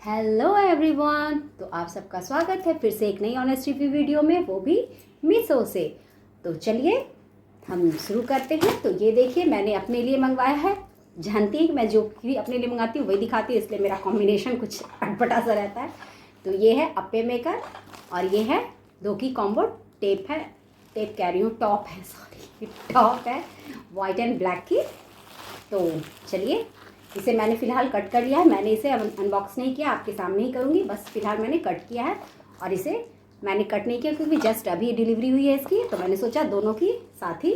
Hello everyone. तो आप सबका स्वागत है फिर से एक नई ऑनेस्ट रिव्यू वीडियो में, वो भी मीशो से। तो चलिए हम शुरू करते हैं। तो ये देखिए मैंने अपने लिए मंगवाया है। जानती है कि मैं जो भी अपने लिए मंगाती हूँ वही दिखाती हूँ, इसलिए मेरा कॉम्बिनेशन कुछ अटपटा सा रहता है। तो ये है अप्पे मेकर और ये है धोकी कॉम्बो टेप है, टेप कह रही हूँ, टॉप है, सॉरी टॉप है वाइट एंड ब्लैक की। तो चलिए इसे मैंने फ़िलहाल कट कर लिया है। मैंने इसे अनबॉक्स नहीं किया, आपके सामने ही करूँगी। बस फ़िलहाल मैंने कट किया है और इसे मैंने कट नहीं किया क्योंकि जस्ट अभी डिलीवरी हुई है इसकी। तो मैंने सोचा दोनों की साथ ही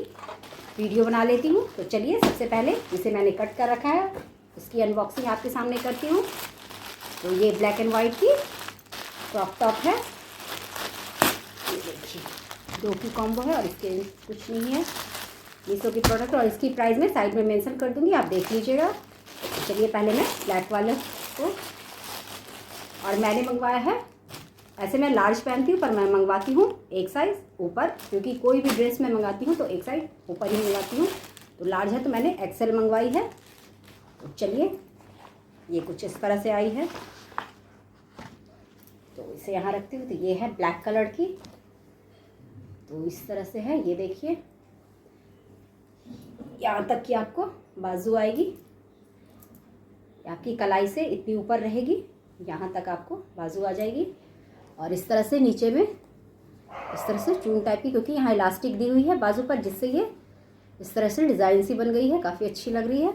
वीडियो बना लेती हूँ। तो चलिए सबसे पहले इसे मैंने कट कर रखा है, इसकी अनबॉक्सिंग आपके सामने करती हूँ। तो ये ब्लैक एंड वाइट की क्रॉप टॉप है, ये देखिए दो की कॉम्बो है और इसके कुछ नहीं है मीशो की प्रोडक्ट। और इसकी प्राइस मैं साइड में मेंशन कर दूँगी, आप देख लीजिएगा। चलिए पहले मैं ब्लैक वाले को, और मैंने मंगवाया है, ऐसे मैं लार्ज पहनती हूँ पर मैं मंगवाती हूँ एक साइज़ ऊपर, क्योंकि कोई भी ड्रेस मैं मंगाती हूँ तो एक साइज़ ऊपर ही मंगाती हूँ। तो लार्ज है तो मैंने एक्सेल मंगवाई है। तो चलिए ये कुछ इस तरह से आई है, तो इसे यहाँ रखती हूँ। तो ये है ब्लैक कलर की, तो इस तरह से है, ये देखिए यहाँ तक कि आपको बाजू आएगी, आपकी कलाई से इतनी ऊपर रहेगी, यहाँ तक आपको बाजू आ जाएगी। और इस तरह से नीचे में इस तरह से चून टाइप की, क्योंकि यहाँ इलास्टिक दी हुई है बाजू पर, जिससे ये इस तरह से डिज़ाइन सी बन गई है, काफ़ी अच्छी लग रही है।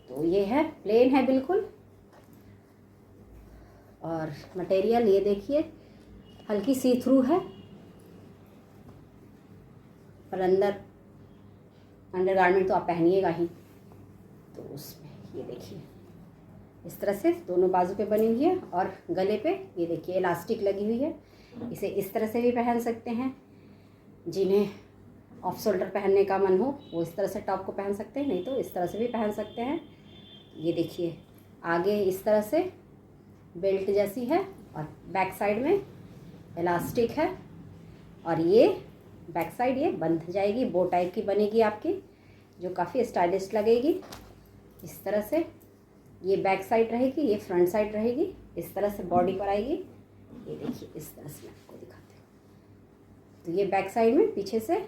तो ये है प्लेन है बिल्कुल, और मटेरियल ये देखिए हल्की सी थ्रू है, पर अंडरगारमेंट तो आप पहनिएगा ही। तो उसमें ये देखिए इस तरह से दोनों बाजू पे बनी हुई है, और गले पे ये देखिए इलास्टिक लगी हुई है। इसे इस तरह से भी पहन सकते हैं, जिन्हें ऑफ शोल्डर पहनने का मन हो वो इस तरह से टॉप को पहन सकते हैं, नहीं तो इस तरह से भी पहन सकते हैं। ये देखिए आगे इस तरह से बेल्ट जैसी है, और बैक साइड में इलास्टिक है, और ये बैक साइड ये बंध जाएगी, बो टाइप की बनेगी आपकी, जो काफ़ी स्टाइलिश लगेगी। इस तरह से ये बैक साइड रहेगी, ये फ्रंट साइड रहेगी, इस तरह से बॉडी पर आएगी। ये देखिए इस तरह से मैं आपको दिखाती हूँ। तो ये बैक साइड में पीछे से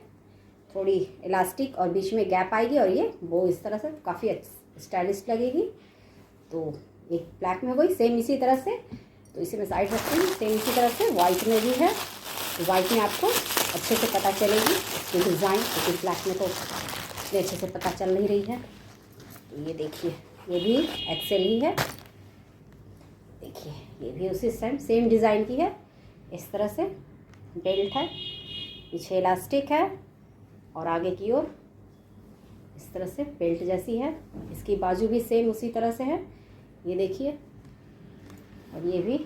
थोड़ी इलास्टिक और बीच में गैप आएगी, और ये वो इस तरह से काफ़ी स्टाइलिश लगेगी। तो एक ब्लैक में हो गई सेम इसी तरह से, तो इसे मैं साइड रखती हूँ। सेम इसी तरह से वाइट में भी है, तो वाइट में आपको अच्छे से पता चलेगी इसकी डिज़ाइन, क्योंकि ब्लैक में तो इतने अच्छे से पता चल नहीं रही है। तो ये देखिए ये भी एक्सेल ही है, देखिए ये भी उसी सेम डिज़ाइन की है। इस तरह से बेल्ट है, पीछे इलास्टिक है, और आगे की ओर इस तरह से बेल्ट जैसी है। इसकी बाजू भी सेम उसी तरह से है, ये देखिए। और ये भी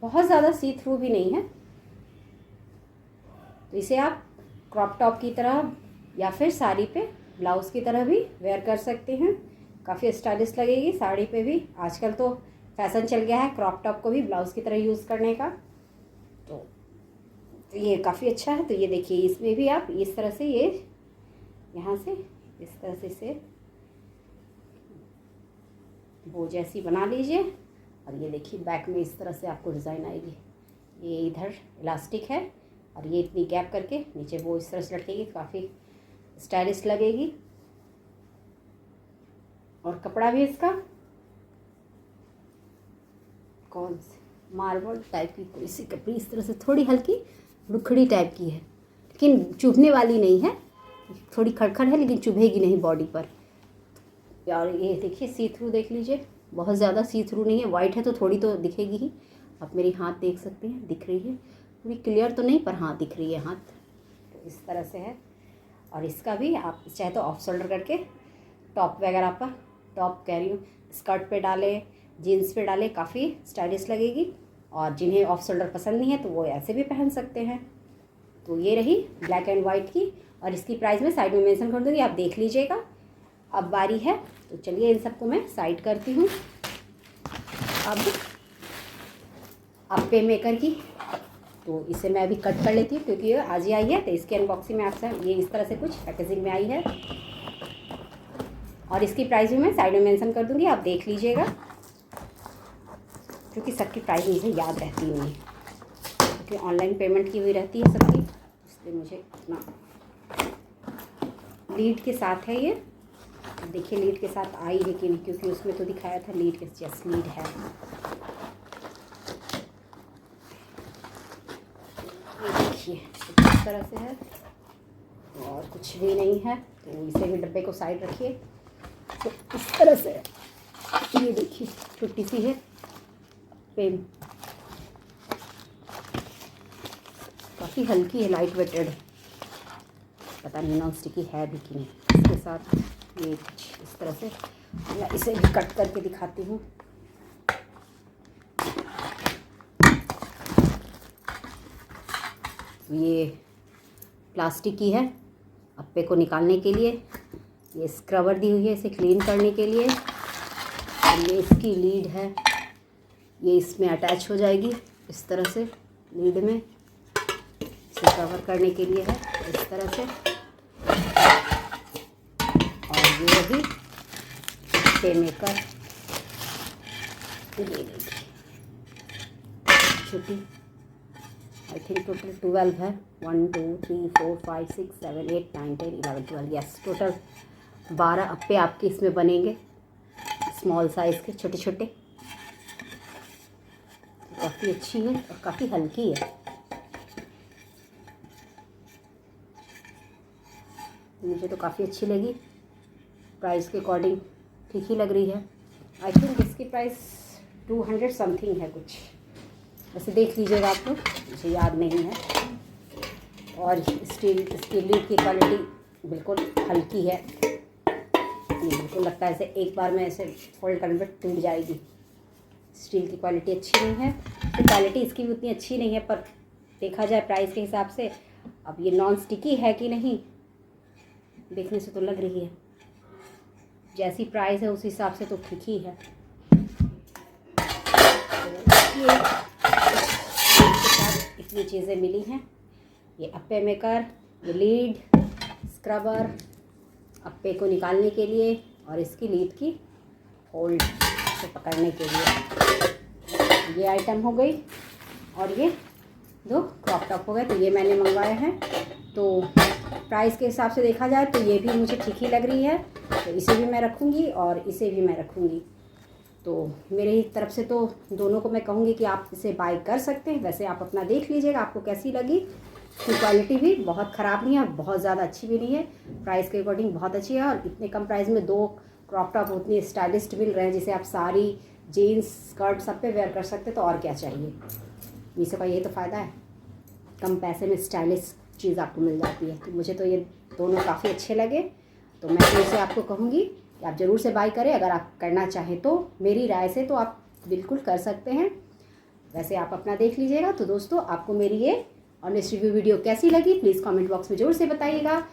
बहुत ज़्यादा सी थ्रू भी नहीं है, तो इसे आप क्रॉप टॉप की तरह या फिर साड़ी पे ब्लाउज़ की तरह भी वेयर कर सकते हैं, काफ़ी स्टाइलिश लगेगी साड़ी पे भी। आजकल तो फैशन चल गया है क्रॉप टॉप को भी ब्लाउज़ की तरह यूज़ करने का, तो ये काफ़ी अच्छा है। तो ये देखिए इसमें भी आप इस तरह से ये यहाँ से इस तरह से इसे वो जैसी बना लीजिए, और ये देखिए बैक में इस तरह से आपको डिज़ाइन आएगी। ये इधर इलास्टिक है, और ये इतनी गैप करके नीचे वो इस तरह से लटकेगी, काफ़ी स्टाइलिश लगेगी। और कपड़ा भी इसका कौन से मार्बल टाइप की कोई सी कपड़ी, इस तरह से थोड़ी हल्की रुखड़ी टाइप की है, लेकिन चुभने वाली नहीं है, थोड़ी खड़खड़ है लेकिन चुभेगी नहीं बॉडी पर। और ये देखिए सी थ्रू देख लीजिए, बहुत ज़्यादा सी थ्रू नहीं है, वाइट है तो थोड़ी तो दिखेगी ही। आप मेरी हाथ देख सकते हैं, दिख रही है, पूरी क्लियर तो नहीं पर हाँ दिख रही है हाथ। तो इस तरह से है, और इसका भी आप चाहे तो ऑफ शोल्डर करके टॉप वगैरह पर, टॉप कह रही हूँ, स्कर्ट पे डाले, जीन्स पे डाले, काफ़ी स्टाइलिश लगेगी। और जिन्हें ऑफ शोल्डर पसंद नहीं है तो वो ऐसे भी पहन सकते हैं। तो ये रही ब्लैक एंड वाइट की, और इसकी प्राइस मैं साइड में मेंशन कर दूँगी, आप देख लीजिएगा। अब बारी है, तो चलिए इन सबको मैं साइड करती हूँ। अब अप्पे मेकर की, तो इसे मैं अभी कट कर लेती हूँ क्योंकि ये आज ही आई है। तो इसकी अनबॉक्सिंग में आपसे ये इस तरह से कुछ पैकेजिंग में आई है, और इसकी प्राइस भी मैं साइड में मेंशन कर दूँगी, आप देख लीजिएगा। क्योंकि सबकी प्राइस मुझे याद रहती नहीं है, क्योंकि ऑनलाइन पेमेंट की हुई रहती है सबकी, इसलिए मुझे इतना। लीड के साथ है ये, देखिए लीड के साथ आई है कि नहीं, क्योंकि उसमें तो दिखाया था लीड के, जस्ट लीड है। ये देखिए इस तरह से है और कुछ भी नहीं है, तो इसे भी डब्बे को साइड रखिए। तो इस तरह से ये देखिए छोटी सी है पेन, काफ़ी हल्की है, लाइट वेटेड, पता नहीं नॉन स्टिकी है भी कि नहीं। इसके साथ ये कुछ इस तरह से, मैं इसे भी कट करके दिखाती हूँ। ये प्लास्टिक की है अप्पे को निकालने के लिए, ये स्क्रबर दी हुई है इसे क्लीन करने के लिए, और ये इसकी लीड है, ये इसमें अटैच हो जाएगी इस तरह से लीड में, इसे कवर करने के लिए है इस तरह से। और ये भी पे मेकर, ये देखिए छोटी, आई थिंक टोटल 12 है, 1 2 3 4 5 6 7 8 9 10 11 12, यस टोटल 12 अप्पे आपके इसमें बनेंगे, स्मॉल साइज़ के छोटे छोटे। काफ़ी अच्छी है और काफ़ी हल्की है, मुझे तो काफ़ी अच्छी लगी, प्राइस के अकॉर्डिंग ठीक ही लग रही है। आई थिंक इसकी प्राइस 200 समथिंग है कुछ, वैसे देख लीजिएगा आप लोग, मुझे याद नहीं है। और इसकी लीड की क्वालिटी बिल्कुल हल्की है, ये बिल्कुल लगता है ऐसे एक बार में ऐसे फोल्ड करने पर टूट जाएगी। स्टील की क्वालिटी अच्छी नहीं है, तो क्वालिटी इसकी भी उतनी अच्छी नहीं है, पर देखा जाए प्राइस के हिसाब से, अब ये नॉन स्टिकी है कि नहीं, देखने से तो लग रही है, जैसी प्राइस है उस हिसाब से तो ठीक ही है। तो ये इसके साथ इतनी चीज़ें मिली हैं, ये अप्पे मेकर, ये लीड, स्क्रबर अप्पे को निकालने के लिए, और इसकी लीड की होल्ड से पकड़ने के लिए, ये आइटम हो गई। और ये 2 क्रॉप टॉप हो गए, तो ये मैंने मंगवाए हैं। तो प्राइस के हिसाब से देखा जाए तो ये भी मुझे ठीक ही लग रही है, तो इसे भी मैं रखूँगी और इसे भी मैं रखूँगी। तो मेरे ही तरफ से तो दोनों को मैं कहूँगी कि आप इसे बाय कर सकते हैं, वैसे आप अपना देख लीजिएगा आपको कैसी लगी। इसकी क्वालिटी भी बहुत ख़राब नहीं है और बहुत ज़्यादा अच्छी भी नहीं है, प्राइस के अकॉर्डिंग बहुत अच्छी है। और इतने कम प्राइस में 2 क्रॉप टॉप उतनी स्टाइलिस्ट मिल रहे हैं, जिसे आप साड़ी, जीन्स, स्कर्ट सब पे वेयर कर सकते हैं, तो और क्या चाहिए। मीशो का यही तो फ़ायदा है, कम पैसे में स्टाइलिश चीज़ आपको मिल जाती है। तो मुझे तो ये दोनों काफ़ी अच्छे लगे, तो मैं फिर से आपको कहूँगी कि आप ज़रूर से बाय करें। अगर आप करना चाहें तो मेरी राय से तो आप बिल्कुल कर सकते हैं, वैसे आप अपना देख लीजिएगा। तो दोस्तों, आपको मेरी ये ऑनेस्ट रिव्यू वीडियो कैसी लगी प्लीज़ कमेंट बॉक्स में ज़रूर से बताइएगा।